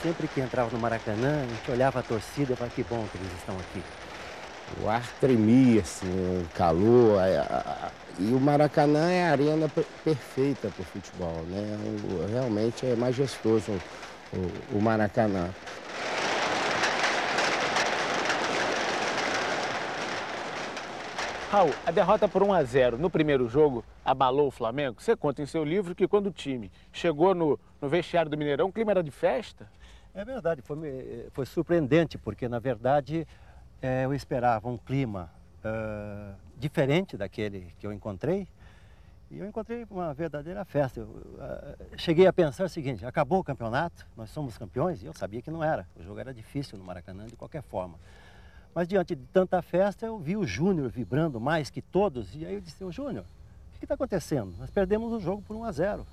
sempre que entrava no Maracanã, a gente olhava a torcida e falava que bom que eles estão aqui. O ar tremia, assim, o calor. E o Maracanã é a arena perfeita para o futebol, né? Realmente é majestoso o Maracanã. Raul, a derrota por 1-0 no primeiro jogo abalou o Flamengo? Você conta em seu livro que quando o time chegou no vestiário do Mineirão, o clima era de festa? É verdade, foi surpreendente, porque na verdade eu esperava um clima diferente daquele que eu encontrei. E eu encontrei uma verdadeira festa. Eu cheguei a pensar o seguinte: acabou o campeonato, nós somos campeões, e eu sabia que não era. O jogo era difícil no Maracanã de qualquer forma. Mas diante de tanta festa, eu vi o Júnior vibrando mais que todos. E aí eu disse: ô Júnior, o que está acontecendo? Nós perdemos o jogo por 1-0.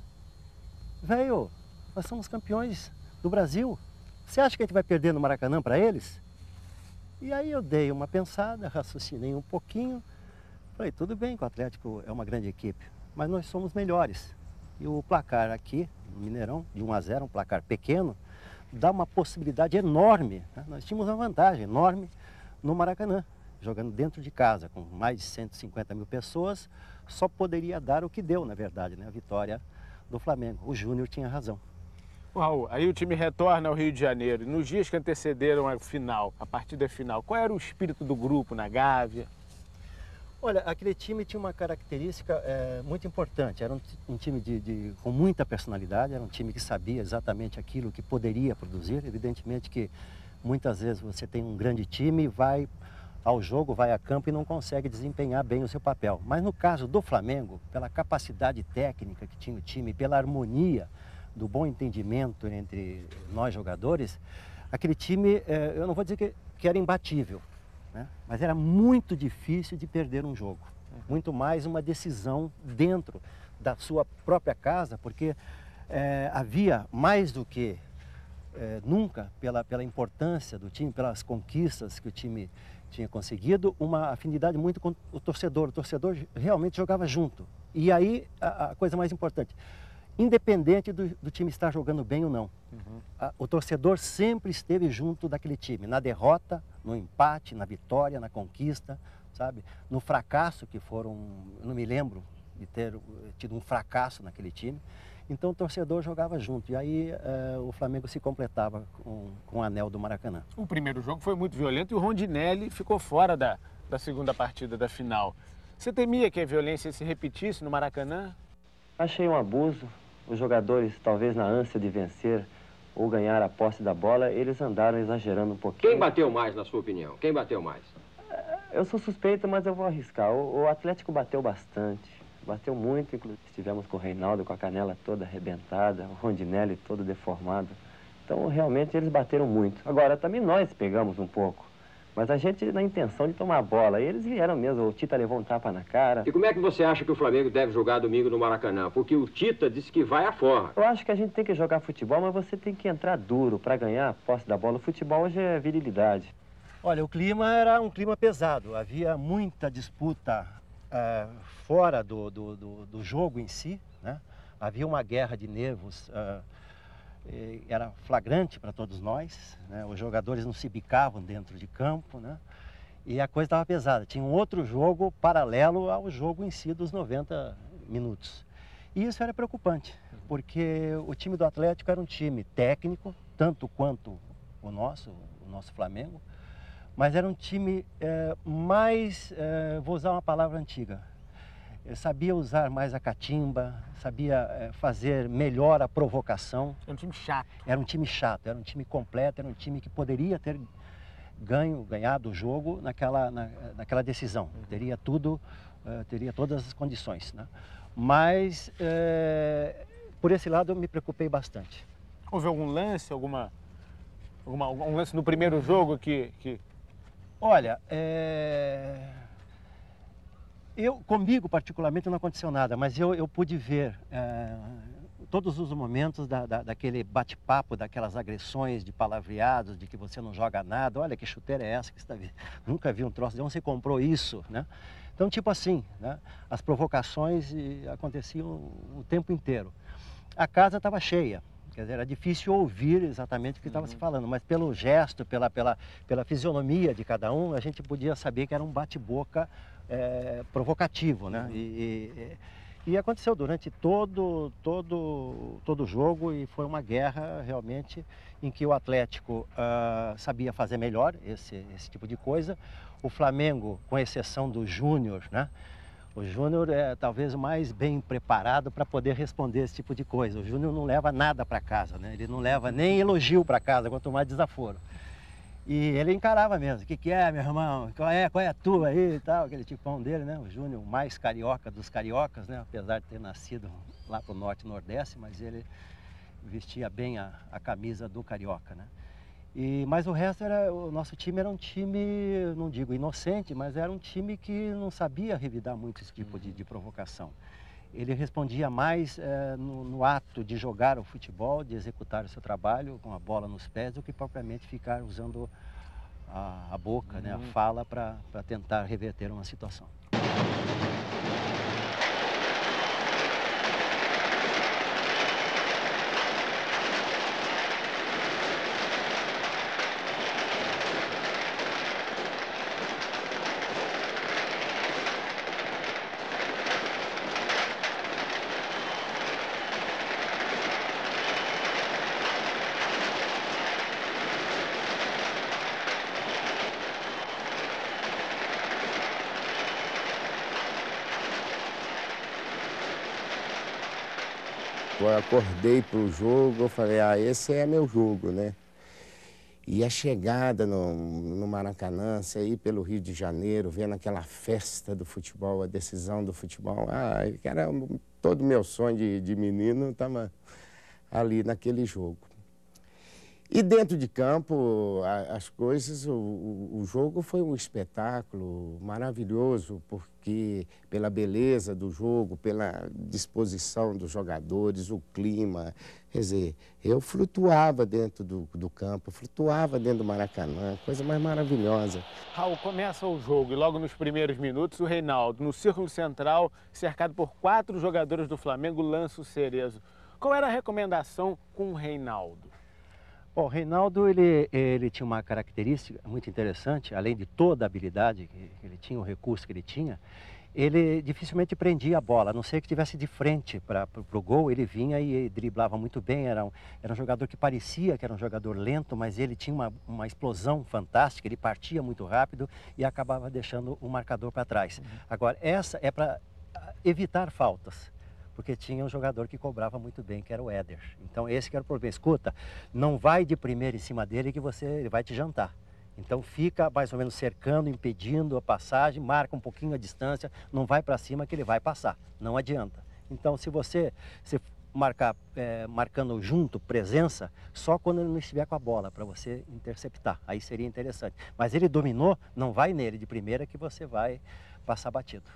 Velho, nós somos campeões do Brasil. Você acha que a gente vai perder no Maracanã para eles? E aí eu dei uma pensada, raciocinei um pouquinho. Falei: tudo bem que o Atlético é uma grande equipe, mas nós somos melhores. E o placar aqui, no Mineirão, de 1-0, um placar pequeno, dá uma possibilidade enorme, né? Nós tínhamos uma vantagem enorme no Maracanã, jogando dentro de casa, com mais de 150 mil pessoas, só poderia dar o que deu, na verdade, né? A vitória do Flamengo. O Júnior tinha razão. Raul, aí o time retorna ao Rio de Janeiro. Nos dias que antecederam a partida final, qual era o espírito do grupo na Gávea? Olha, aquele time tinha uma característica muito importante. Era um time com muita personalidade, era um time que sabia exatamente aquilo que poderia produzir. Evidentemente que muitas vezes você tem um grande time, vai ao jogo, vai a campo e não consegue desempenhar bem o seu papel. Mas no caso do Flamengo, pela capacidade técnica que tinha o time, pela harmonia, do bom entendimento entre nós jogadores, aquele time, eu não vou dizer que era imbatível, né? Mas era muito difícil de perder um jogo. Muito mais uma decisão dentro da sua própria casa, porque havia mais do que nunca, pela importância do time, pelas conquistas que o time tinha conseguido, uma afinidade muito com o torcedor. O torcedor realmente jogava junto. E aí, a coisa mais importante, independente do time estar jogando bem ou não, o torcedor sempre esteve junto daquele time, na derrota, no empate, na vitória, na conquista, sabe? No fracasso que foram, eu não me lembro de ter tido um fracasso naquele time. Então o torcedor jogava junto e aí o Flamengo se completava com o anel do Maracanã. O primeiro jogo foi muito violento e o Rondinelli ficou fora da segunda partida da final. Você temia que a violência se repetisse no Maracanã? Achei um abuso. Os jogadores, talvez na ânsia de vencer ou ganhar a posse da bola, eles andaram exagerando um pouquinho. Quem bateu mais, na sua opinião? Quem bateu mais? Eu sou suspeito, mas eu vou arriscar. O Atlético bateu bastante. Bateu muito, inclusive estivemos com o Reinaldo com a canela toda arrebentada, o Rondinelli todo deformado. Então, realmente, eles bateram muito. Agora, também nós pegamos um pouco, mas a gente na intenção de tomar a bola. E eles vieram mesmo, o Tita levou um tapa na cara. E como é que você acha que o Flamengo deve jogar domingo no Maracanã? Porque o Tita disse que vai à forra. Eu acho que a gente tem que jogar futebol, mas você tem que entrar duro para ganhar a posse da bola. O futebol hoje é virilidade. Olha, o clima era um clima pesado, havia muita disputa fora do jogo em si, né? Havia uma guerra de nervos, era flagrante para todos nós, né? Os jogadores não se bicavam dentro de campo, né? E a coisa estava pesada. Tinha um outro jogo paralelo ao jogo em si dos 90 minutos. E isso era preocupante, porque o time do Atlético era um time técnico, tanto quanto o nosso Flamengo, mas era um time mais, vou usar uma palavra antiga, sabia usar mais a catimba, sabia fazer melhor a provocação. Era um time chato. Era um time chato, era um time completo, era um time que poderia ter ganhado o jogo naquela decisão. Teria tudo, teria todas as condições, né? Mas, por esse lado, eu me preocupei bastante. Houve algum lance, algum lance no primeiro jogo que... Olha, comigo particularmente não aconteceu nada, mas eu pude ver todos os momentos daquele bate-papo, daquelas agressões de palavreados, de que você não joga nada. Olha que chuteira é essa que você está vendo? Nunca vi um troço, de onde você comprou isso, né? Então, tipo assim, né? As provocações aconteciam o tempo inteiro. A casa estava cheia, Quer dizer, era difícil ouvir exatamente o que estava se falando, mas pelo gesto, pela fisionomia de cada um, a gente podia saber que era um bate-boca provocativo, né? E aconteceu durante todo o jogo, e foi uma guerra realmente em que o Atlético sabia fazer melhor esse tipo de coisa. O Flamengo, com exceção do Júnior, né? O Júnior é talvez o mais bem preparado para poder responder esse tipo de coisa. O Júnior não leva nada para casa, né? Ele não leva nem elogio para casa, quanto mais desaforo. E ele encarava mesmo. O que é, meu irmão? Qual é a tua aí e tal? Aquele tipão dele, né? O Júnior, o mais carioca dos cariocas, né? Apesar de ter nascido lá para o norte e nordeste, mas ele vestia bem a camisa do carioca, né? Mas o resto o nosso time era um time, não digo inocente, mas era um time que não sabia revidar muito esse tipo de provocação. Ele respondia mais no ato de jogar o futebol, de executar o seu trabalho com a bola nos pés, do que propriamente ficar usando a boca, né, a fala para tentar reverter uma situação. Eu acordei para o jogo, eu falei, esse é meu jogo, né? E a chegada no Maracanã, você ir pelo Rio de Janeiro, vendo aquela festa do futebol, a decisão do futebol, era todo meu sonho de menino estava ali naquele jogo. E dentro de campo, as coisas, o jogo foi um espetáculo maravilhoso, porque pela beleza do jogo, pela disposição dos jogadores, o clima. Quer dizer, eu flutuava dentro do campo, flutuava dentro do Maracanã, coisa mais maravilhosa. Raul, começa o jogo e logo nos primeiros minutos o Reinaldo, no círculo central, cercado por 4 jogadores do Flamengo, lança o Cerezo. Qual era a recomendação com o Reinaldo? Bom, o Reinaldo, ele tinha uma característica muito interessante, além de toda a habilidade que ele tinha, o recurso que ele tinha, ele dificilmente prendia a bola, a não ser que estivesse de frente para o gol, ele vinha e driblava muito bem, era um jogador que parecia que era um jogador lento, mas ele tinha uma explosão fantástica, ele partia muito rápido e acabava deixando o marcador para trás. Agora, essa é para evitar faltas, porque tinha um jogador que cobrava muito bem, que era o Éder. Então esse que era o problema. Escuta, não vai de primeira em cima dele que ele vai te jantar. Então fica mais ou menos cercando, impedindo a passagem, marca um pouquinho a distância, não vai para cima que ele vai passar, não adianta. Então se marcando junto, presença, só quando ele não estiver com a bola, para você interceptar, aí seria interessante. Mas ele dominou, não vai nele de primeira que você vai passar batido.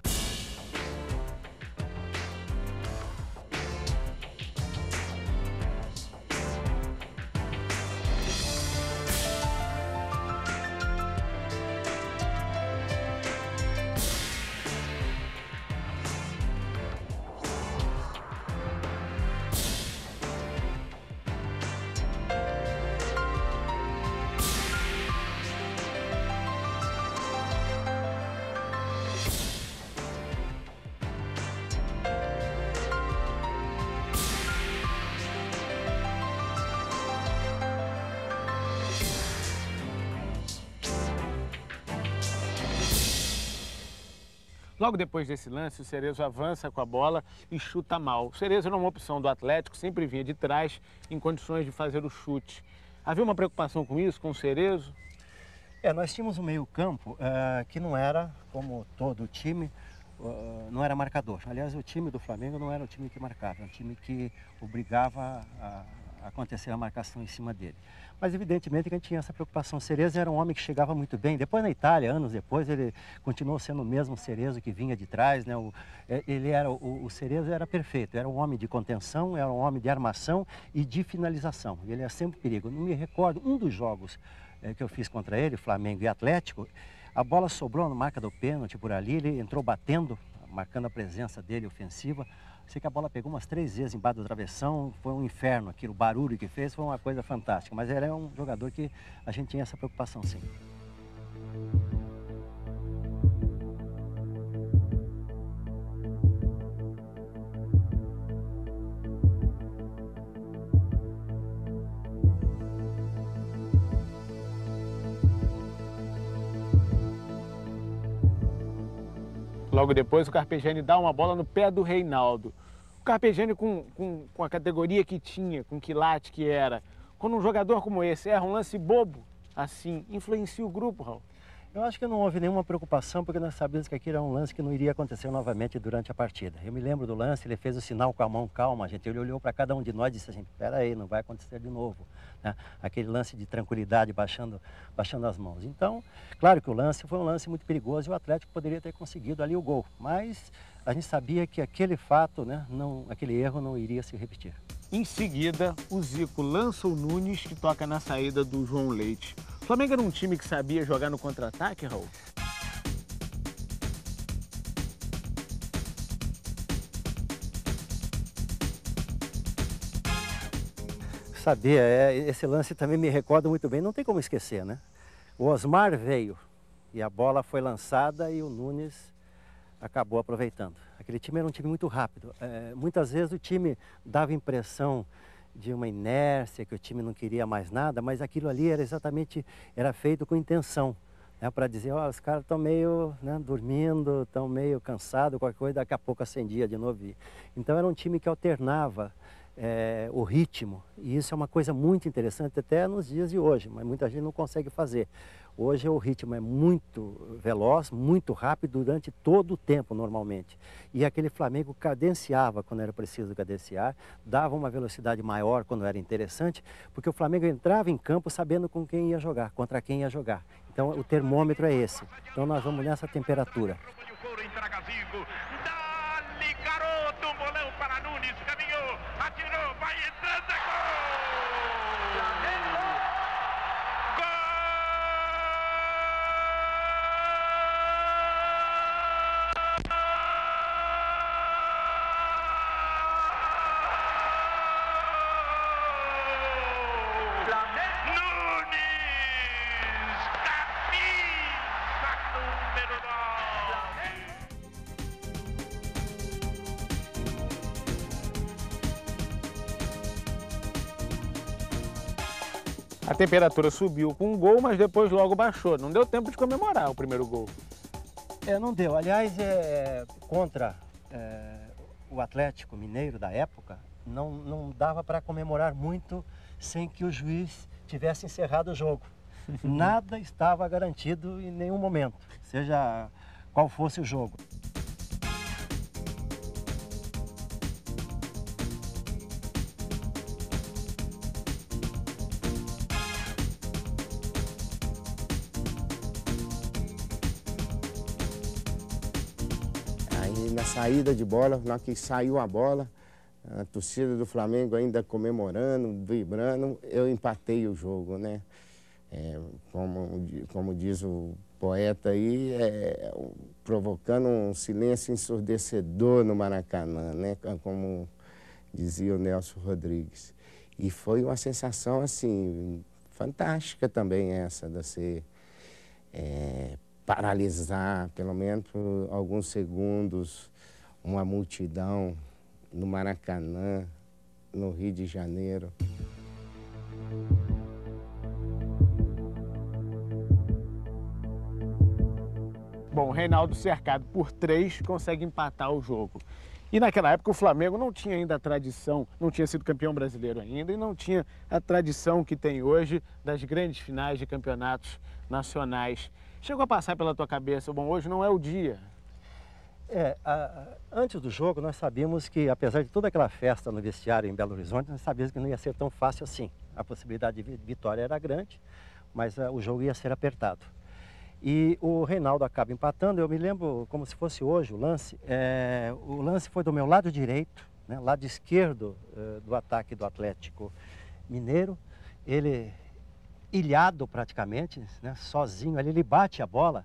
Logo depois desse lance, o Cerezo avança com a bola e chuta mal. O Cerezo era uma opção do Atlético, sempre vinha de trás, em condições de fazer o chute. Havia uma preocupação com isso, com o Cerezo? Nós tínhamos um meio-campo que não era, como todo o time, não era marcador. Aliás, o time do Flamengo não era um time que marcava, era um time que obrigava a acontecer a marcação em cima dele. Mas evidentemente que a gente tinha essa preocupação. O Cerezo era um homem que chegava muito bem. Depois na Itália, anos depois, ele continuou sendo o mesmo Cerezo que vinha de trás, né? O Cerezo era perfeito, era um homem de contenção, era um homem de armação e de finalização. Ele era sempre perigo. Não me recordo, um dos jogos que eu fiz contra ele, Flamengo e Atlético, a bola sobrou na marca do pênalti por ali, ele entrou batendo, marcando a presença dele ofensiva. Sei que a bola pegou umas 3 vezes embaixo do travessão, foi um inferno aquilo, o barulho que fez foi uma coisa fantástica. Mas ele é um jogador que a gente tinha essa preocupação, sim. Logo depois, o Carpegiani dá uma bola no pé do Reinaldo. O Carpegiani, com a categoria que tinha, com o quilate que era, quando um jogador como esse erra um lance bobo, assim, influencia o grupo, Raul? Eu acho que não houve nenhuma preocupação, porque nós sabíamos que aquilo era um lance que não iria acontecer novamente durante a partida. Eu me lembro do lance, ele fez o sinal com a mão, calma, gente. Ele olhou para cada um de nós e disse assim, espera aí, não vai acontecer de novo. Né? Aquele lance de tranquilidade, baixando as mãos. Então, claro que o lance foi um lance muito perigoso e o Atlético poderia ter conseguido ali o gol. Mas a gente sabia que aquele fato, né, aquele erro não iria se repetir. Em seguida, o Zico lança o Nunes, que toca na saída do João Leite. O Flamengo era um time que sabia jogar no contra-ataque, Raul? Sabia, esse lance também me recorda muito bem, não tem como esquecer, né? O Osmar veio e a bola foi lançada e o Nunes acabou aproveitando. Aquele time era um time muito rápido. Muitas vezes o time dava impressão de uma inércia, que o time não queria mais nada, mas aquilo ali era feito com intenção, né, para dizer, ó, os caras estão meio, né, dormindo, estão meio cansados, qualquer coisa, daqui a pouco acendia de novo. Então era um time que alternava o ritmo, e isso é uma coisa muito interessante até nos dias de hoje, mas muita gente não consegue fazer. Hoje o ritmo é muito veloz, muito rápido durante todo o tempo normalmente. E aquele Flamengo cadenciava quando era preciso cadenciar, dava uma velocidade maior quando era interessante, porque o Flamengo entrava em campo sabendo com quem ia jogar, contra quem ia jogar. Então o termômetro é esse. Então nós vamos nessa temperatura. Garoto, um bolão para Nunes, caminhou, atirou, vai entrando, é gol! Gol! Nunes, camisa número 9. A temperatura subiu com um gol, mas depois logo baixou. Não deu tempo de comemorar o primeiro gol. Não deu. Aliás, contra o Atlético Mineiro da época, não dava para comemorar muito sem que o juiz tivesse encerrado o jogo. Nada estava garantido em nenhum momento, seja qual fosse o jogo. Aí na saída de bola, na hora que saiu a bola, a torcida do Flamengo ainda comemorando, vibrando, eu empatei o jogo, né? Como diz o poeta aí, provocando um silêncio ensurdecedor no Maracanã, né? Como dizia o Nelson Rodrigues. E foi uma sensação, assim, fantástica também essa, de você paralisar, pelo menos por alguns segundos, uma multidão no Maracanã, no Rio de Janeiro. Bom, o Reinaldo, cercado por 3, consegue empatar o jogo. E naquela época o Flamengo não tinha ainda a tradição, não tinha sido campeão brasileiro ainda e não tinha a tradição que tem hoje das grandes finais de campeonatos nacionais. Chegou a passar pela tua cabeça, bom, hoje não é o dia. Antes do jogo nós sabíamos que, apesar de toda aquela festa no vestiário em Belo Horizonte, nós sabíamos que não ia ser tão fácil assim. A possibilidade de vitória era grande, mas o jogo ia ser apertado. E o Reinaldo acaba empatando. Eu me lembro como se fosse hoje o lance. O lance foi do meu lado direito, né, lado esquerdo do ataque do Atlético Mineiro. Ele, ilhado praticamente, né, sozinho ali, ele bate a bola.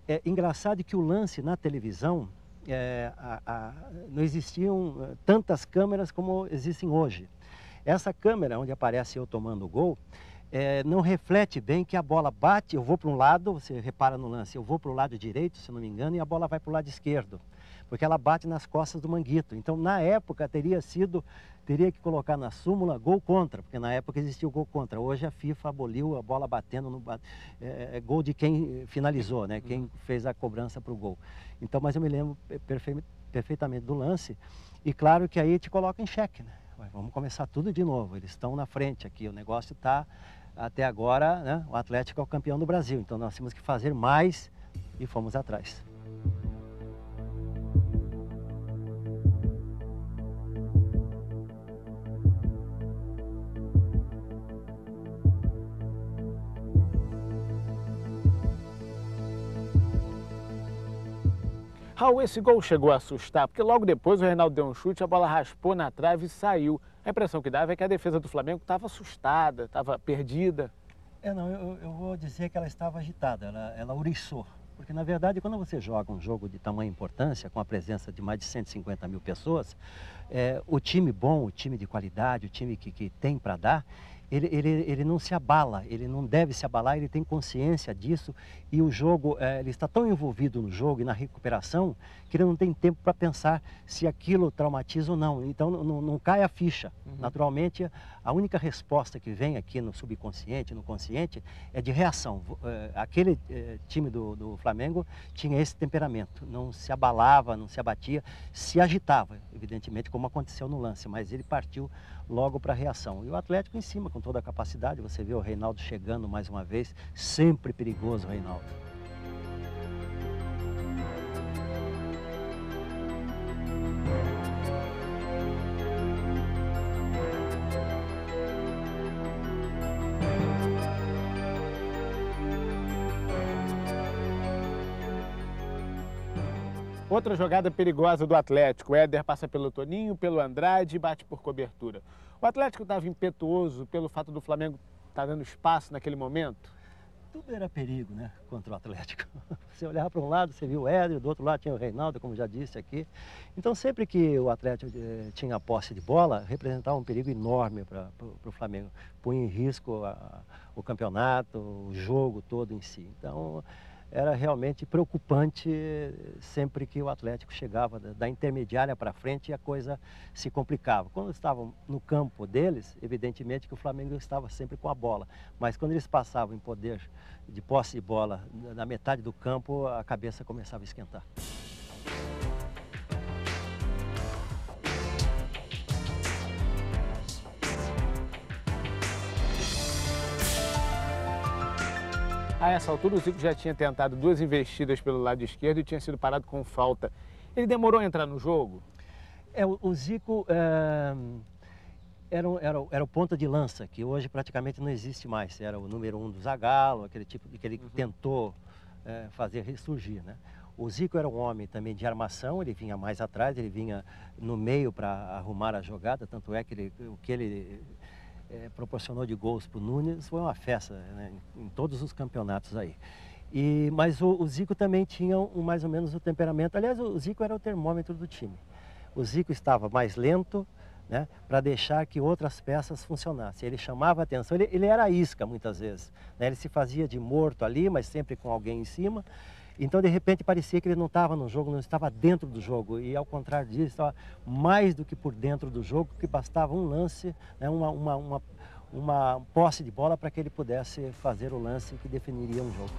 É engraçado que o lance na televisão, não existiam tantas câmeras como existem hoje. Essa câmera onde aparece eu tomando o gol, não reflete bem que a bola bate, eu vou para um lado, você repara no lance, eu vou para o lado direito, se não me engano, e a bola vai para o lado esquerdo, porque ela bate nas costas do Manguito. Então, na época, teria que colocar na súmula gol contra, porque na época existia o gol contra. Hoje a FIFA aboliu a bola batendo no gol de quem finalizou, né? Quem fez a cobrança para o gol. Então, mas eu me lembro perfeitamente do lance, e claro que aí te coloca em xeque, né? Vamos começar tudo de novo, eles estão na frente aqui, o negócio está, até agora, né, o Atlético é o campeão do Brasil, então nós tínhamos que fazer mais e fomos atrás. Raul, esse gol chegou a assustar, porque logo depois o Reinaldo deu um chute, a bola raspou na trave e saiu. A impressão que dava é que a defesa do Flamengo estava assustada, estava perdida. Não, eu vou dizer que ela estava agitada, ela ouriçou. Porque, na verdade, quando você joga um jogo de tamanha importância, com a presença de mais de 150 mil pessoas, o time bom, o time de qualidade, o time que tem para dar, ele não se abala, ele não deve se abalar, ele tem consciência disso, e o jogo, ele está tão envolvido no jogo e na recuperação que ele não tem tempo para pensar se aquilo traumatiza ou não. Então não cai a ficha. Naturalmente, a única resposta que vem aqui no subconsciente, no consciente, é de reação. Aquele time do Flamengo tinha esse temperamento, não se abalava, não se abatia, se agitava, evidentemente, como aconteceu no lance, mas ele partiu logo para a reação. E o Atlético em cima, com toda a capacidade, você vê o Reinaldo chegando mais uma vez, sempre perigoso o Reinaldo. Outra jogada perigosa do Atlético, o Éder passa pelo Toninho, pelo Andrade e bate por cobertura. O Atlético estava impetuoso pelo fato do Flamengo estar dando espaço naquele momento? Tudo era perigo, né, contra o Atlético. Você olhava para um lado, você viu o Éder, do outro lado tinha o Reinaldo, como já disse aqui. Então, sempre que o Atlético tinha a posse de bola, representava um perigo enorme para o Flamengo. Punha em risco o campeonato, o jogo todo em si. Então, era realmente preocupante sempre que o Atlético chegava da intermediária para frente e a coisa se complicava. Quando estavam no campo deles, evidentemente que o Flamengo estava sempre com a bola, mas quando eles passavam em poder de posse de bola na metade do campo, a cabeça começava a esquentar. A essa altura, o Zico já tinha tentado 2 investidas pelo lado esquerdo e tinha sido parado com falta. Ele demorou a entrar no jogo? O Zico era o ponta de lança, que hoje praticamente não existe mais. Era o número 1 do Zagallo, aquele tipo que ele tentou fazer ressurgir, né? O Zico era um homem também de armação, ele vinha mais atrás, ele vinha no meio para arrumar a jogada, tanto é que o que ele proporcionou de gols para o Nunes foi uma festa, né, em todos os campeonatos aí. Mas o Zico também tinha mais ou menos o temperamento. Aliás, o Zico era o termômetro do time. O Zico estava mais lento, né, para deixar que outras peças funcionassem. Ele chamava a atenção, ele era a isca muitas vezes, né, ele se fazia de morto ali, mas sempre com alguém em cima. Então, de repente, parecia que ele não estava no jogo, não estava dentro do jogo. E, ao contrário disso, estava mais do que por dentro do jogo, que bastava um lance, né, uma posse de bola para que ele pudesse fazer o lance que definiria um jogo.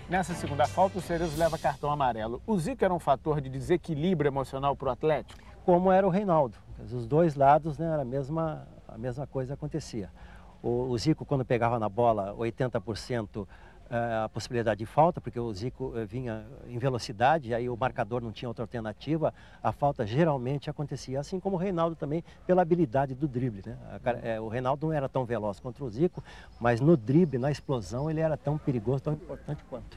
Nessa segunda falta, o Cerezo leva cartão amarelo. O Zico era um fator de desequilíbrio emocional para o Atlético? Como era o Reinaldo. Os dois lados, né, a mesma coisa acontecia. O Zico, quando pegava na bola 80% a possibilidade de falta, porque o Zico vinha em velocidade, e aí o marcador não tinha outra alternativa, a falta geralmente acontecia, assim como o Reinaldo também, pela habilidade do drible, né? O Reinaldo não era tão veloz contra o Zico, mas no drible, na explosão, ele era tão perigoso, tão importante quanto.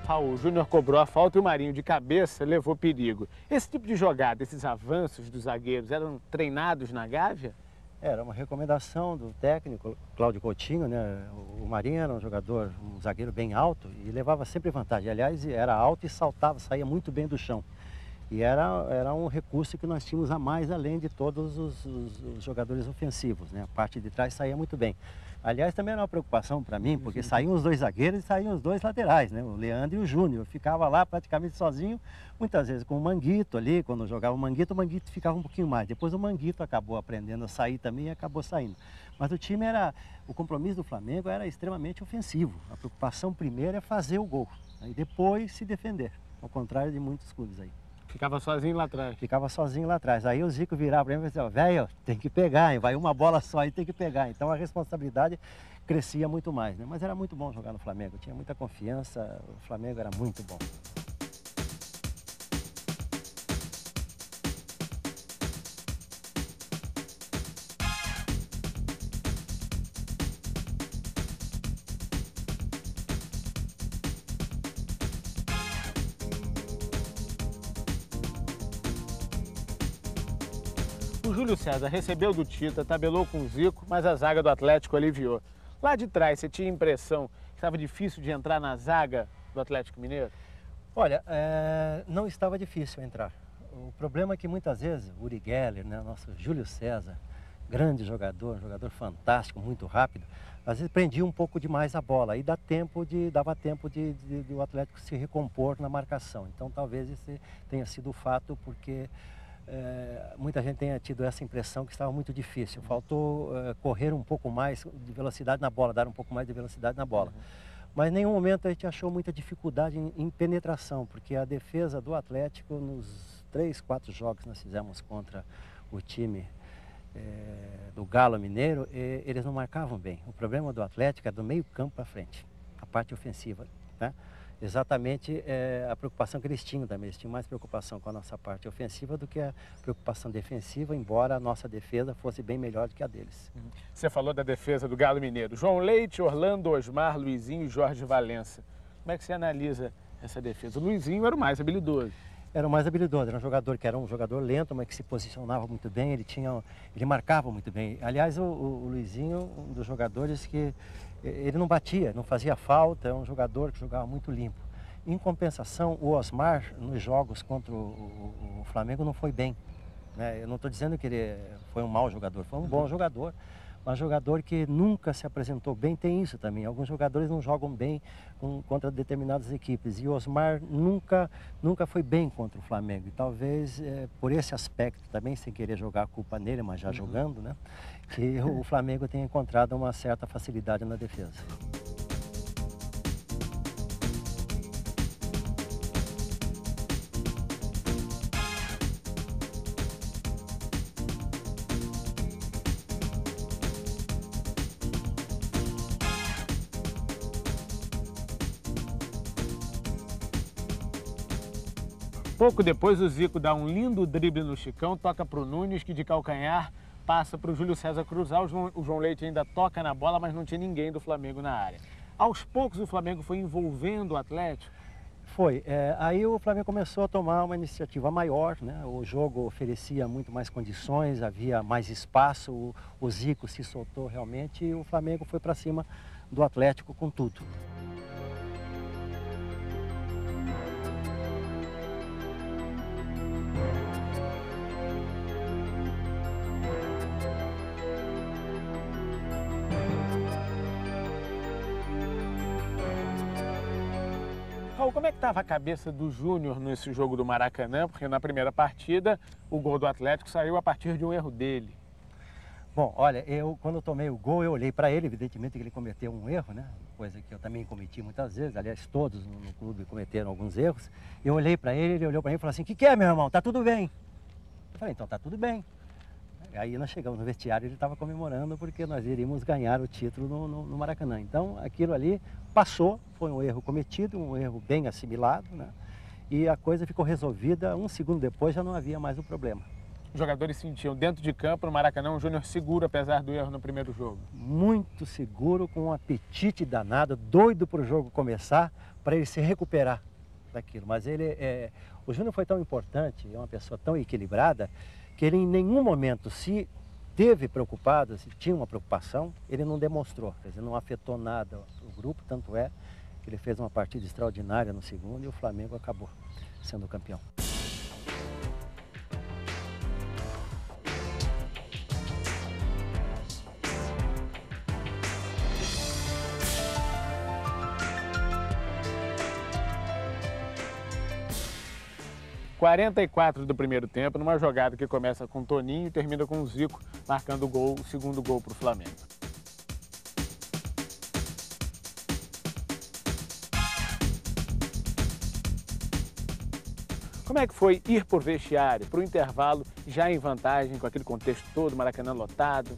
Raul Júnior cobrou a falta e o Marinho de cabeça levou perigo. Esse tipo de jogada, esses avanços dos zagueiros, eram treinados na Gávea? Era uma recomendação do técnico Cláudio Coutinho, né? O Marinho era um zagueiro bem alto e levava sempre vantagem. Aliás, era alto e saltava, saía muito bem do chão. E era um recurso que nós tínhamos a mais, além de todos os jogadores ofensivos, né? A parte de trás saía muito bem. Aliás, também era uma preocupação para mim, porque saíam os dois zagueiros e saíam os dois laterais, né? O Leandro e o Júnior. Eu ficava lá praticamente sozinho, muitas vezes com o Manguito ali. Quando eu jogava o Manguito ficava um pouquinho mais. Depois o Manguito acabou aprendendo a sair também e acabou saindo. Mas o compromisso do Flamengo era extremamente ofensivo. A preocupação primeiro é fazer o gol, né? E depois se defender, ao contrário de muitos clubes aí. Ficava sozinho lá atrás. Ficava sozinho lá atrás. Aí o Zico virava para mim e dizia, velho, tem que pegar, hein? Vai uma bola só aí, tem que pegar. Então a responsabilidade crescia muito mais, né? Mas era muito bom jogar no Flamengo, eu tinha muita confiança, o Flamengo era muito bom. O Júlio César recebeu do Tita, tabelou com o Zico, mas a zaga do Atlético aliviou. Lá de trás, você tinha a impressão que estava difícil de entrar na zaga do Atlético Mineiro? Olha, não estava difícil entrar. O problema é que muitas vezes o Uri Geller, né, nosso Júlio César, grande jogador fantástico, muito rápido, às vezes prendia um pouco demais a bola. Aí dava tempo de o Atlético se recompor na marcação. Então talvez esse tenha sido o fato, porque muita gente tenha tido essa impressão que estava muito difícil. Faltou correr um pouco mais de velocidade na bola, dar um pouco mais de velocidade na bola. Mas em nenhum momento a gente achou muita dificuldade em penetração, porque a defesa do Atlético, nos 3, 4 jogos que nós fizemos contra o time do Galo Mineiro, eles não marcavam bem. O problema do Atlético é do meio campo para frente, a parte ofensiva, né? Exatamente a preocupação que eles tinham também. Eles tinham mais preocupação com a nossa parte ofensiva do que a preocupação defensiva, embora a nossa defesa fosse bem melhor do que a deles. Você falou da defesa do Galo Mineiro. João Leite, Orlando, Osmar, Luizinho e Jorge Valença. Como é que você analisa essa defesa? O Luizinho era o mais habilidoso. Era o mais habilidoso, era um jogador que era um jogador lento, mas que se posicionava muito bem, ele marcava muito bem. Aliás, o Luizinho, um dos jogadores que ele não batia, não fazia falta, é um jogador que jogava muito limpo. Em compensação, o Osmar, nos jogos contra o Flamengo, não foi bem, né? Eu não estou dizendo que ele foi um mau jogador, foi um bom jogador, mas jogador que nunca se apresentou bem. Tem isso também, alguns jogadores não jogam bem contra determinadas equipes, e o Osmar nunca foi bem contra o Flamengo, e talvez por esse aspecto também, sem querer jogar a culpa nele, mas já jogando, né, que o Flamengo tenha encontrado uma certa facilidade na defesa. Pouco depois, o Zico dá um lindo drible no Chicão, toca para o Nunes, que de calcanhar passa para o Júlio César cruzar. O João Leite ainda toca na bola, mas não tinha ninguém do Flamengo na área. Aos poucos, o Flamengo foi envolvendo o Atlético. Foi. Aí o Flamengo começou a tomar uma iniciativa maior, né? O jogo oferecia muito mais condições, havia mais espaço, o Zico se soltou realmente e o Flamengo foi para cima do Atlético com tudo. Raul, como é que estava a cabeça do Júnior nesse jogo do Maracanã? Porque na primeira partida, o gol do Atlético saiu a partir de um erro dele. Bom, olha, quando eu tomei o gol, eu olhei para ele, evidentemente que ele cometeu um erro, né? Coisa que eu também cometi muitas vezes, aliás, todos no clube cometeram alguns erros. Eu olhei para ele, ele olhou para mim e falou assim: "O que é, meu irmão? Tá tudo bem?" Eu falei: "Então tá tudo bem." Aí nós chegamos no vestiário e ele estava comemorando porque nós iríamos ganhar o título no Maracanã. Então aquilo ali passou, foi um erro cometido, um erro bem assimilado, né? E a coisa ficou resolvida, um segundo depois já não havia mais o problema. Os jogadores sentiam dentro de campo, no Maracanã, um Júnior seguro, apesar do erro no primeiro jogo. Muito seguro, com um apetite danado, doido para o jogo começar, para ele se recuperar daquilo. Mas o Júnior foi tão importante, é uma pessoa tão equilibrada, que ele em nenhum momento se teve preocupado, se tinha uma preocupação, ele não demonstrou, quer dizer, não afetou nada o grupo, tanto é que ele fez uma partida extraordinária no segundo e o Flamengo acabou sendo campeão. (44 do primeiro tempo, numa jogada que começa com Toninho e termina com o Zico marcando o segundo gol para o Flamengo. Como é que foi ir por vestiário, para o intervalo, já em vantagem, com aquele contexto todo, Maracanã lotado?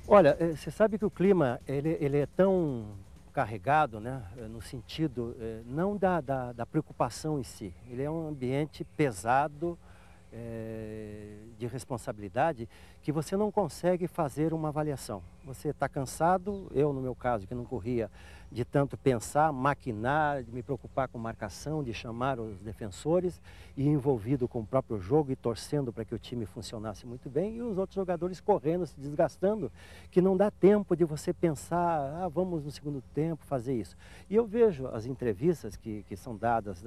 Olha, você sabe que o clima ele é tão carregado, né, no sentido não da preocupação em si. Ele é um ambiente pesado, de responsabilidade, que você não consegue fazer uma avaliação. Você está cansado, eu no meu caso, que não corria de tanto pensar, maquinar, de me preocupar com marcação, de chamar os defensores, e envolvido com o próprio jogo e torcendo para que o time funcionasse muito bem, e os outros jogadores correndo, se desgastando, que não dá tempo de você pensar, vamos no segundo tempo fazer isso. E eu vejo as entrevistas que são dadas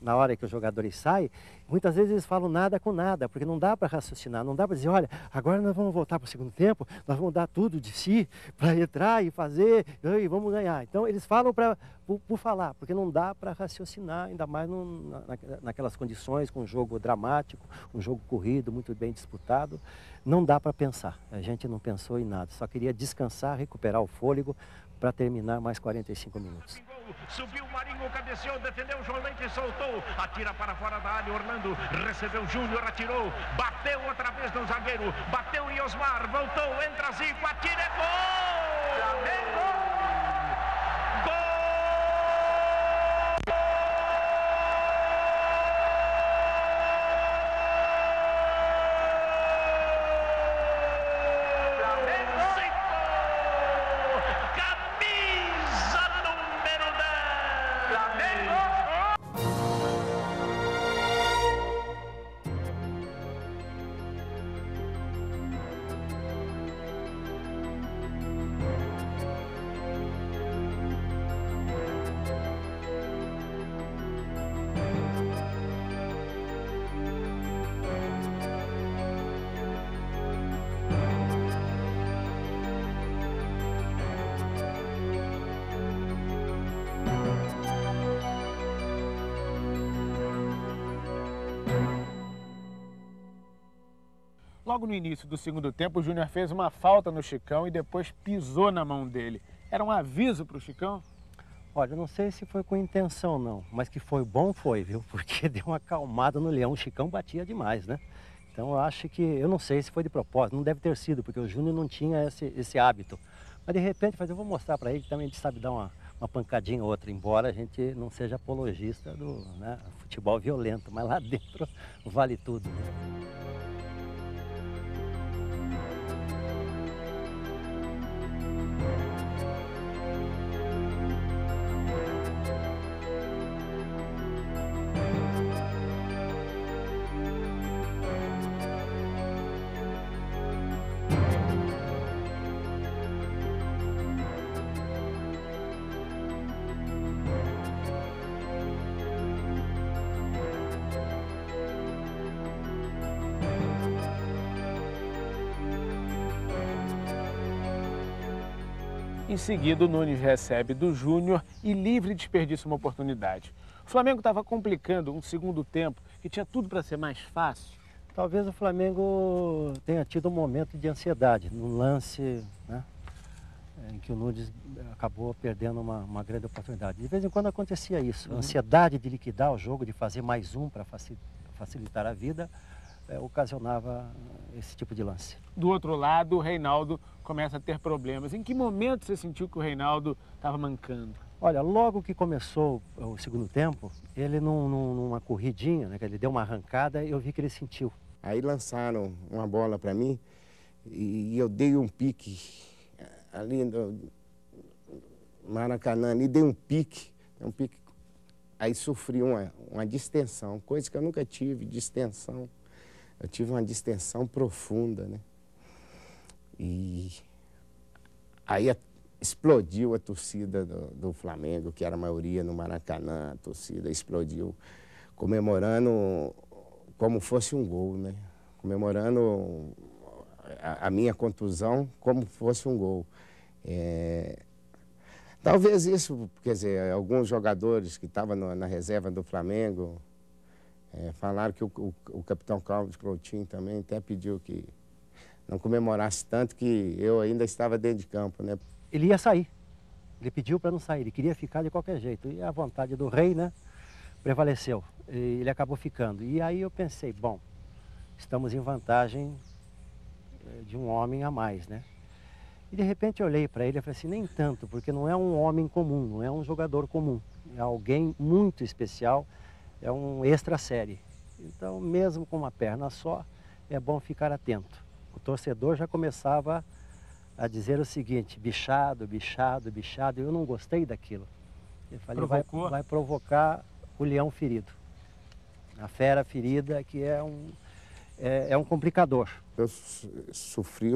na hora que os jogadores saem, muitas vezes eles falam nada com nada, porque não dá para raciocinar, não dá para dizer, olha, agora nós vamos voltar para o segundo tempo, nós vamos dar tudo de si para entrar e fazer, e vamos ganhar. Então eles falam por falar, porque não dá para raciocinar, ainda mais naquelas condições, com um jogo dramático, um jogo corrido, muito bem disputado, não dá para pensar. A gente não pensou em nada, só queria descansar, recuperar o fôlego para terminar mais 45 minutos. Subiu o Marinho, cabeceou, defendeu o João Leite, soltou, atira para fora da área, Orlando recebeu Júnior, atirou, bateu outra vez no zagueiro, bateu em Osmar, voltou, entra Zico, atira, é gol! Flamengo! Logo no início do segundo tempo, o Júnior fez uma falta no Chicão e depois pisou na mão dele. Era um aviso para o Chicão? Olha, eu não sei se foi com intenção não, mas que foi bom foi, viu? Porque deu uma acalmada no Leão, o Chicão batia demais, né? Então eu acho que, eu não sei se foi de propósito, não deve ter sido, porque o Júnior não tinha esse hábito. Mas de repente, eu vou mostrar para ele que também a gente sabe dar uma pancadinha ou outra, embora a gente não seja apologista do futebol violento, mas lá dentro vale tudo, né? Em seguida, o Nunes recebe do Júnior e livre desperdiça uma oportunidade. O Flamengo estava complicando um segundo tempo que tinha tudo para ser mais fácil. Talvez o Flamengo tenha tido um momento de ansiedade no lance, né, em que o Nunes acabou perdendo uma grande oportunidade. De vez em quando acontecia isso, a ansiedade de liquidar o jogo, de fazer mais um para facilitar a vida, ocasionava esse tipo de lance. Do outro lado, o Reinaldo começa a ter problemas. Em que momento você sentiu que o Reinaldo estava mancando? Olha, logo que começou o segundo tempo, ele numa corridinha, né, que ele deu uma arrancada, eu vi que ele sentiu. Aí lançaram uma bola para mim e eu dei um pique ali no Maracanã, ali dei um pique, aí sofri uma distensão, coisa que eu nunca tive, distensão. Eu tive uma distensão profunda, né? E aí explodiu a torcida do Flamengo, que era a maioria no Maracanã, a torcida explodiu, comemorando como fosse um gol, né? Comemorando a minha contusão como fosse um gol. Talvez isso, quer dizer, alguns jogadores que estavam na reserva do Flamengo falaram que o capitão Cláudio Coutinho também até pediu que não comemorasse tanto, que eu ainda estava dentro de campo, né? Ele ia sair, ele pediu para não sair, ele queria ficar de qualquer jeito. E a vontade do rei, né, prevaleceu, e ele acabou ficando. E aí eu pensei, bom, estamos em vantagem de um homem a mais, né? E de repente eu olhei para ele e falei assim, nem tanto, porque não é um homem comum, não é um jogador comum, é alguém muito especial, é um extra série. Então, mesmo com uma perna só, é bom ficar atento. O torcedor já começava a dizer o seguinte, bichado, bichado, bichado, eu não gostei daquilo. Eu falei, vai provocar o leão ferido, a fera ferida, que é um complicador. Eu sofri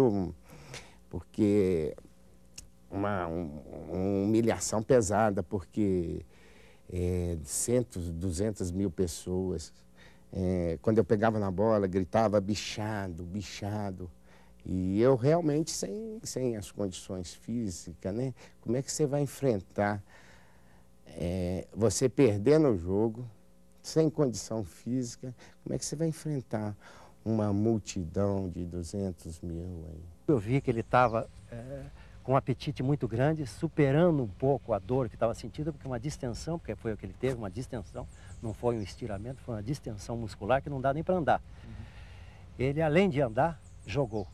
porque uma humilhação pesada, porque 200 mil pessoas, quando eu pegava na bola, gritava bichado, bichado. E eu realmente sem as condições físicas, né? Como é que você vai enfrentar você perdendo o jogo, sem condição física, como é que você vai enfrentar uma multidão de 200 mil aí? Eu vi que ele estava com um apetite muito grande, superando um pouco a dor que estava sentindo, porque uma distensão, porque foi o que ele teve, uma distensão, não foi um estiramento, foi uma distensão muscular que não dá nem para andar. Ele, além de andar, jogou.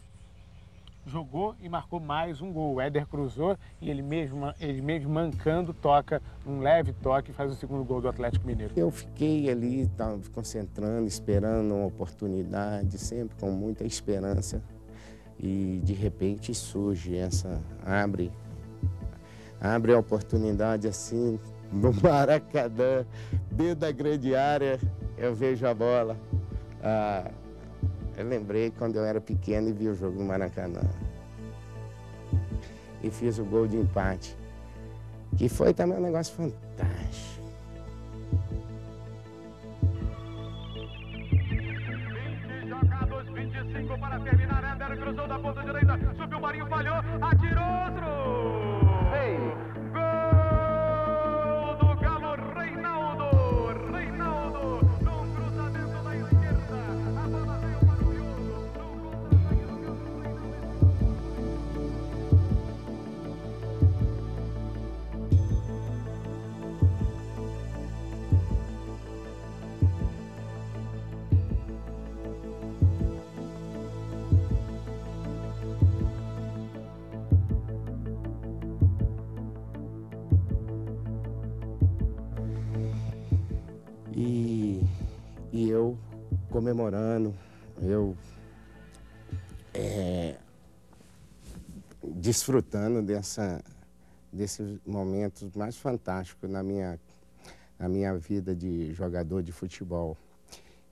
Jogou e marcou mais um gol. O Éder cruzou e ele mesmo mancando, toca um leve toque e faz o segundo gol do Atlético Mineiro. Eu fiquei ali, estava concentrando, esperando uma oportunidade, sempre com muita esperança. E de repente surge abre a oportunidade assim, no Maracanã, dentro da grande área, eu vejo a bola. Eu lembrei quando eu era pequeno e vi o jogo no Maracanã. E fiz o gol de empate, que foi também um negócio fantástico. 20 jogados, 25 para terminar. Éder cruzou da ponta direita, subiu o Marinho, falhou, atirou outro! Gol do Galo, Reinaldo! Reinaldo, num cruzamento da esquerda, a bola veio para o miolo. E eu comemorando, eu desfrutando desses momentos mais fantásticos na minha vida de jogador de futebol.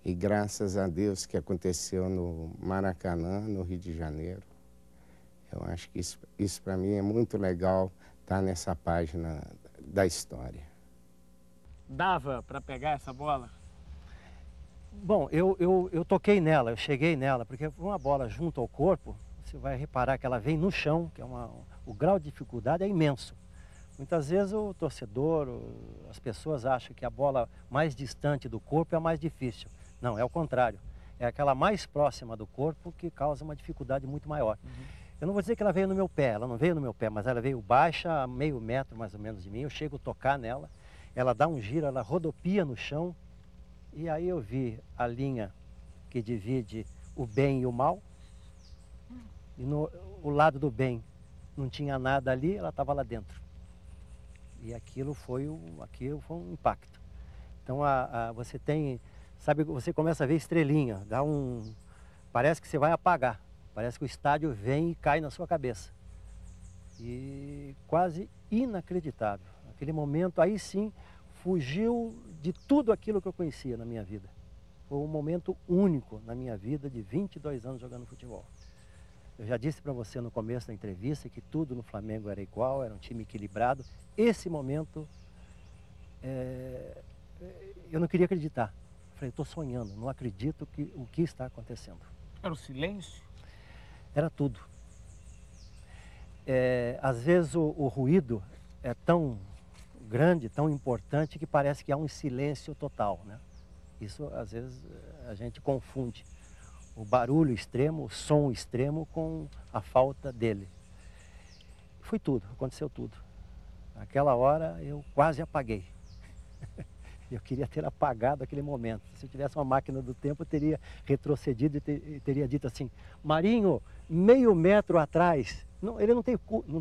E graças a Deus que aconteceu no Maracanã, no Rio de Janeiro. Eu acho que isso para mim é muito legal, estar nessa página da história. Dava para pegar essa bola? Bom, eu toquei nela, eu cheguei nela, porque uma bola junto ao corpo, você vai reparar que ela vem no chão, que o grau de dificuldade é imenso. Muitas vezes o torcedor, as pessoas acham que a bola mais distante do corpo é a mais difícil. Não, é o contrário. é aquela mais próxima do corpo que causa uma dificuldade muito maior. Eu não vou dizer que ela veio no meu pé, ela não veio no meu pé, mas ela veio baixa, a meio metro mais ou menos de mim. Eu chego a tocar nela, ela dá um giro, ela rodopia no chão, e aí eu vi a linha que divide o bem e o mal, e o lado do bem não tinha nada ali, ela estava lá dentro. E aquilo foi um impacto. Então você tem, sabe, você começa a ver estrelinha, parece que você vai apagar. Parece que o estádio vem e cai na sua cabeça. E quase inacreditável. Aquele momento, aí sim, fugiu de tudo aquilo que eu conhecia na minha vida. Foi um momento único na minha vida de 22 anos jogando futebol. Eu já disse para você no começo da entrevista que tudo no Flamengo era igual, era um time equilibrado. Esse momento, eu não queria acreditar. Eu falei, estou sonhando, não acredito o que está acontecendo. Era o silêncio? Era tudo. Às vezes o ruído é tão grande, tão importante, que parece que há um silêncio total, né? Isso, às vezes, a gente confunde o barulho extremo, o som extremo com a falta dele. Foi tudo, aconteceu tudo. Naquela hora eu quase apaguei. Eu queria ter apagado aquele momento. Se eu tivesse uma máquina do tempo, eu teria retrocedido e teria dito assim, Marinho, meio metro atrás. Não, ele não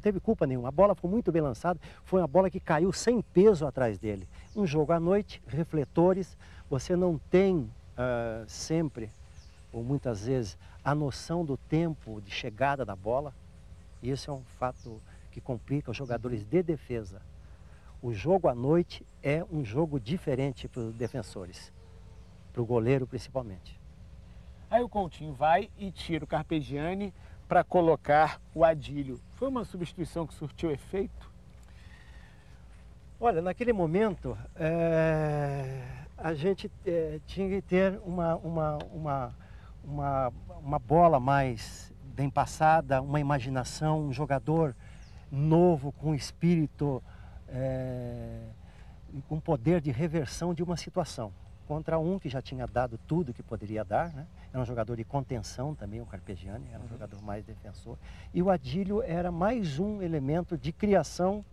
teve culpa nenhuma. A bola ficou muito bem lançada. Foi uma bola que caiu sem peso atrás dele. Um jogo à noite, refletores. Você não tem sempre, ou muitas vezes, a noção do tempo de chegada da bola. E isso é um fato que complica os jogadores de defesa. O jogo à noite é um jogo diferente para os defensores, para o goleiro principalmente. Aí o Coutinho vai e tira o Carpegiani para colocar o Adílio. Foi uma substituição que surtiu efeito? Olha, naquele momento, a gente tinha que ter uma bola mais bem passada, uma imaginação, um jogador novo, com espírito, com poder de reversão de uma situação. Contra um que já tinha dado tudo que poderia dar, né? Era um jogador de contenção também, o Carpegiani, era um jogador mais defensor. E o Adílio era mais um elemento de criação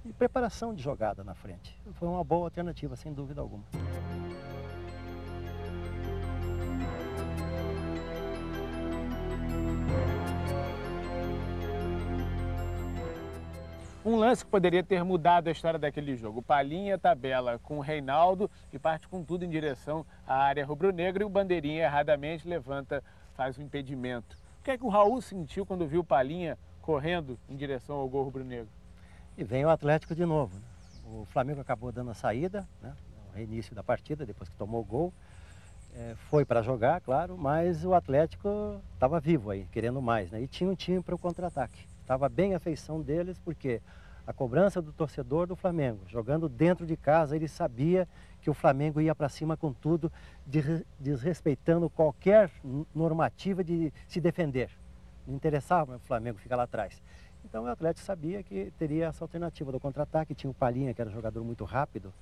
e preparação de jogada na frente. Foi uma boa alternativa, sem dúvida alguma. Um lance que poderia ter mudado a história daquele jogo. O Palhinha tabela com o Reinaldo e parte com tudo em direção à área rubro-negra, e o Bandeirinha erradamente faz um impedimento. O que é que o Raul sentiu quando viu o Palhinha correndo em direção ao gol rubro-negro? E vem o Atlético de novo, né? O Flamengo acabou dando a saída, né? O reinício da partida, depois que tomou o gol. Foi para jogar, claro, mas o Atlético estava vivo aí, querendo mais, né? E tinha um time para o contra-ataque. Estava bem a feição deles, porque a cobrança do torcedor do Flamengo, jogando dentro de casa, ele sabia que o Flamengo ia para cima com tudo, desrespeitando qualquer normativa de se defender. Não interessava o Flamengo ficar lá atrás. Então o Atlético sabia que teria essa alternativa do contra-ataque, tinha o Palhinha, que era um jogador muito rápido.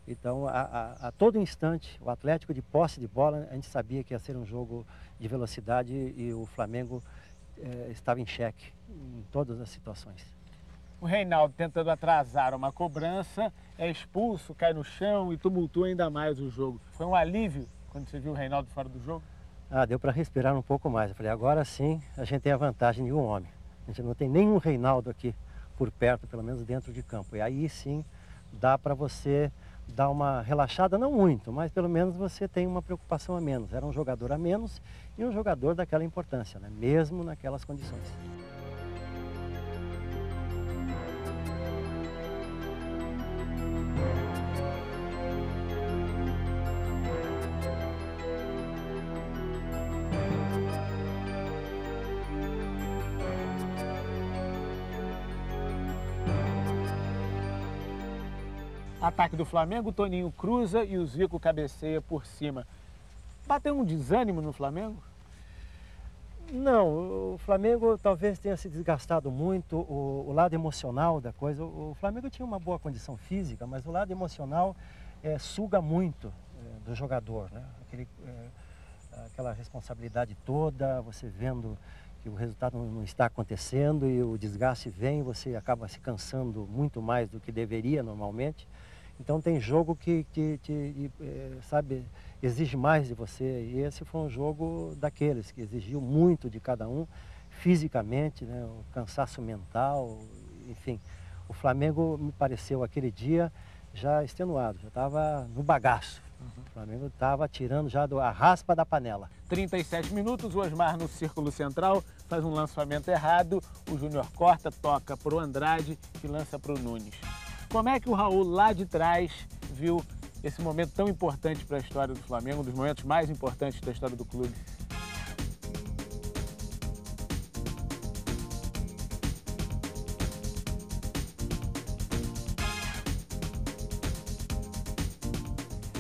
Então, a todo instante, o Atlético de posse de bola, a gente sabia que ia ser um jogo de velocidade e o Flamengo estava em xeque em todas as situações. O Reinaldo, tentando atrasar uma cobrança, é expulso, cai no chão e tumultua ainda mais o jogo. Foi um alívio quando você viu o Reinaldo fora do jogo? Deu para respirar um pouco mais. Eu falei, agora sim a gente tem a vantagem de um homem. A gente não tem nenhum Reinaldo aqui por perto, pelo menos dentro de campo. E aí sim dá para você dar uma relaxada, não muito, mas pelo menos você tem uma preocupação a menos. Era um jogador a menos e um jogador daquela importância, né? Mesmo naquelas condições. Ataque do Flamengo, o Toninho cruza e o Zico cabeceia por cima. Bateu um desânimo no Flamengo? Não, o Flamengo talvez tenha se desgastado muito, o lado emocional da coisa. O Flamengo tinha uma boa condição física, mas o lado emocional suga muito do jogador, né? aquela responsabilidade toda, você vendo que o resultado não está acontecendo e o desgaste vem, você acaba se cansando muito mais do que deveria normalmente. Então tem jogo que sabe, exige mais de você, e esse foi um jogo daqueles que exigiu muito de cada um, fisicamente, né, o cansaço mental, enfim. O Flamengo me pareceu aquele dia já extenuado, já estava no bagaço. O Flamengo estava tirando já a raspa da panela. 37 minutos, o Osmar no círculo central faz um lançamento errado, o Júnior corta, toca para o Andrade e lança para o Nunes. Como é que o Raul lá de trás viu esse momento tão importante para a história do Flamengo, um dos momentos mais importantes da história do clube?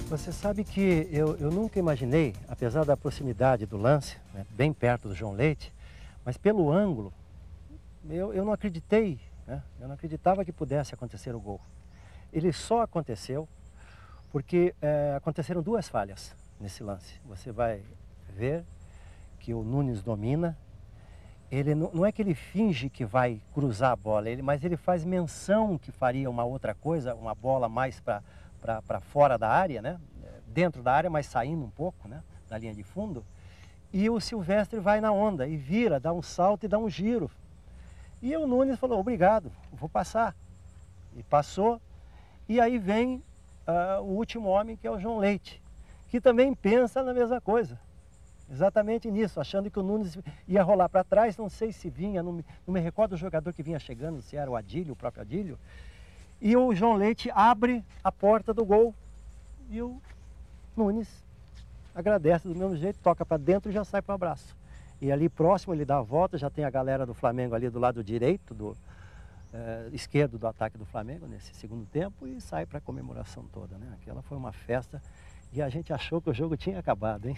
Você sabe que eu nunca imaginei, apesar da proximidade do lance, né, bem perto do João Leite, mas pelo ângulo, eu não acreditei, né? Eu não acreditava que pudesse acontecer o gol. Ele só aconteceu porque aconteceram duas falhas nesse lance. Você vai ver que o Nunes domina, ele não é que ele finge que vai cruzar a bola, mas ele faz menção que faria uma outra coisa, uma bola mais para fora da área, né? Dentro da área, mas saindo um pouco, né, da linha de fundo. E o Silvestre vai na onda e vira, dá um salto e dá um giro. E o Nunes falou, obrigado, vou passar. E passou. E aí vem o último homem, que é o João Leite, que também pensa na mesma coisa. Exatamente nisso, achando que o Nunes ia rolar para trás, não sei se vinha, não me recordo o jogador que vinha chegando, se era o Adílio, o próprio Adílio. E o João Leite abre a porta do gol e o Nunes agradece do mesmo jeito, toca para dentro e já sai para o abraço. E ali próximo ele dá a volta, já tem a galera do Flamengo ali do lado direito, esquerdo do ataque do Flamengo nesse segundo tempo, e sai para a comemoração toda, né? Aquela foi uma festa e a gente achou que o jogo tinha acabado, hein?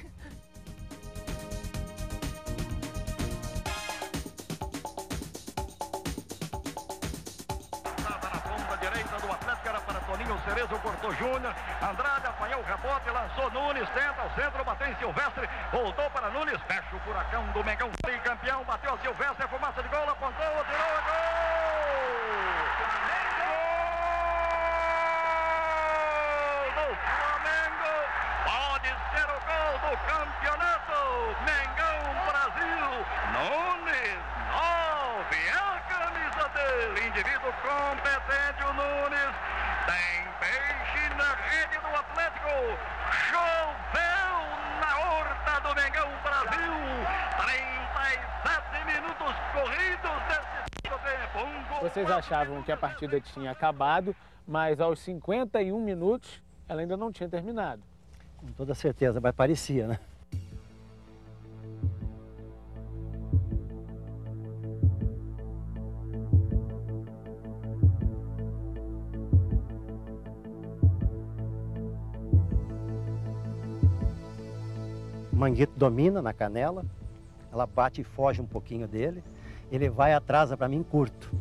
Cerezo cortou Júnior, Andrade apanhou o rebote, lançou Nunes, tenta o centro, bateu em Silvestre, voltou para Nunes, fecha o furacão do Mengão, campeão, bateu a Silvestre, fumaça de gol, apontou, tirou, é gol! Do Flamengo, pode ser o gol do campeonato, Mengão Brasil, Nunes, 9, é a camisa dele, indivíduo competente, o Nunes, tem peixe na rede do Atlético, choveu na horta do Mengão Brasil, 37 minutos corridos desse tempo. Vocês achavam que a partida tinha acabado, mas aos 51 minutos ela ainda não tinha terminado. Com toda certeza, mas parecia, né? Manguito domina na canela, ela bate e foge um pouquinho dele, ele vai e atrasa para mim curto.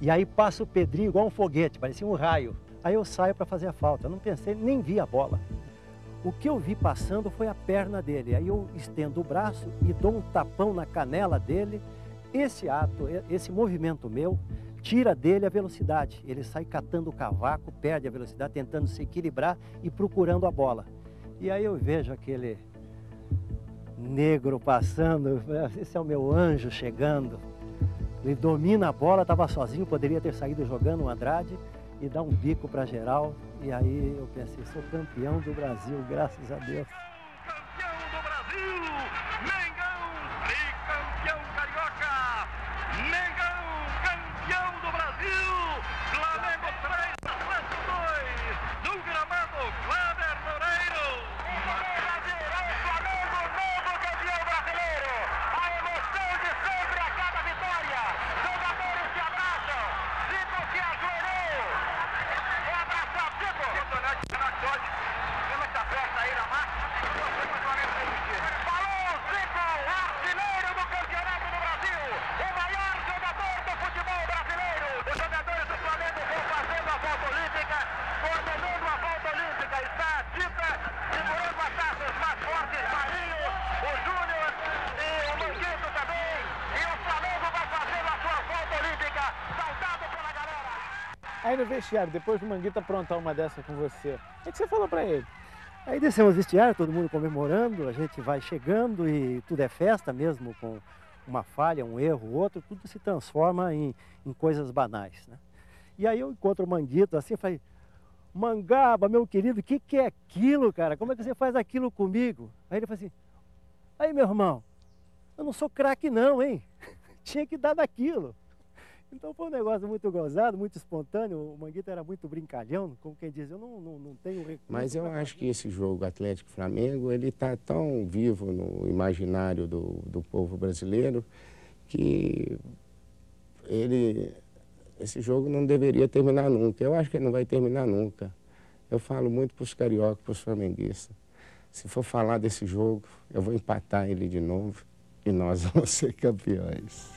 E aí passa o Pedrinho igual um foguete, parecia um raio. Aí eu saio para fazer a falta, eu não pensei, nem vi a bola. O que eu vi passando foi a perna dele, aí eu estendo o braço e dou um tapão na canela dele. Esse ato, esse movimento meu, tira dele a velocidade. Ele sai catando o cavaco, perde a velocidade, tentando se equilibrar e procurando a bola. E aí eu vejo aquele negro passando, esse é o meu anjo chegando. Ele domina a bola, estava sozinho, poderia ter saído jogando o Andrade e dá um bico para geral. E aí eu pensei, sou campeão do Brasil, graças a Deus. Campeão do Brasil, Mengão, tricampeão carioca, Mengão, campeão do Brasil, Flamengo 3, Atlético 2, no gramado, Kleber Loureiro. Temos essa festa aí na massa. Aí no vestiário, depois do Manguita aprontar uma dessa com você, o que você falou pra ele? Aí descemos o vestiário, todo mundo comemorando, a gente vai chegando e tudo é festa mesmo, com uma falha, um erro, outro, tudo se transforma em coisas banais, né? E aí eu encontro o Manguito assim, falei, Mangaba, meu querido, o que é aquilo, cara? Como é que você faz aquilo comigo? Aí ele falou assim, aí meu irmão, eu não sou craque não, hein? Tinha que dar daquilo. Então foi um negócio muito gozado, muito espontâneo. O Manguita era muito brincalhão, como quem diz, eu não tenho recurso. Mas eu acho que esse jogo Atlético-Flamengo, ele está tão vivo no imaginário do povo brasileiro que esse jogo não deveria terminar nunca. Eu acho que ele não vai terminar nunca. Eu falo muito para os cariocas, para os flamenguistas. Se for falar desse jogo, eu vou empatar ele de novo e nós vamos ser campeões.